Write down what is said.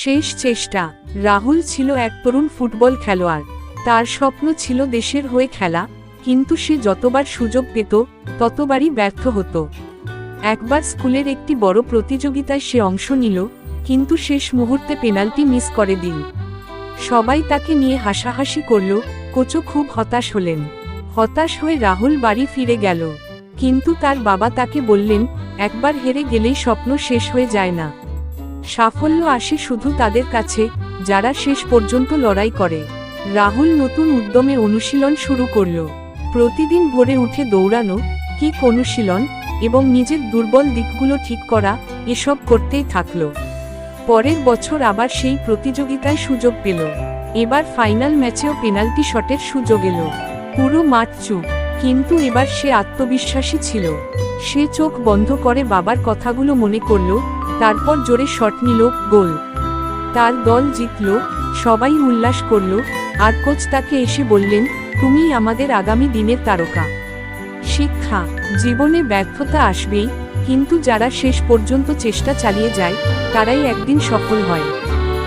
শেষ চেষ্টা। রাহুল ছিল এক তরুণ ফুটবল খেলোয়াড়। তার স্বপ্ন ছিল দেশের হয়ে খেলা, কিন্তু সে যতবার সুযোগ পেত ততবারই ব্যর্থ হতো। একবার স্কুলের একটি বড় প্রতিযোগিতায় সে অংশ নিল, কিন্তু শেষ মুহূর্তে পেনাল্টি মিস করে দিল। সবাই তাকে নিয়ে হাসাহাসি করল, কোচও খুব হতাশ হলেন। হতাশ হয়ে রাহুল বাড়ি ফিরে গেল, কিন্তু তার বাবা তাকে বললেন, একবার হেরে গেলেই স্বপ্ন শেষ হয়ে যায় না। সাফল্য আসে শুধু তাদের কাছে যারা শেষ পর্যন্ত লড়াই করে। রাহুল নতুন উদ্যমে অনুশীলন শুরু করল। প্রতিদিন ভোরে উঠে দৌড়ানো, কিক অনুশীলন এবং নিজের দুর্বল দিকগুলো ঠিক করা, এসব করতেই থাকল। পরের বছর আবার সেই প্রতিযোগিতায় সুযোগ পেল। এবার ফাইনাল ম্যাচেও পেনাল্টি শটের সুযোগ এলো। পুরো মাঠ চুপ, কিন্তু এবার সে আত্মবিশ্বাসী ছিল। সে চোখ বন্ধ করে বাবার কথাগুলো মনে করল, তারপর জোরে শট নিল, গোল। তার দল জিতল, সবাই উল্লাস করল, আর কোচ তাকে এসে বললেন, তুমিই আমাদের আগামী দিনের তারকা। শিক্ষা: জীবনে ব্যর্থতা আসবেই, কিন্তু যারা শেষ পর্যন্ত চেষ্টা চালিয়ে যায় তারাই একদিন সফল হয়।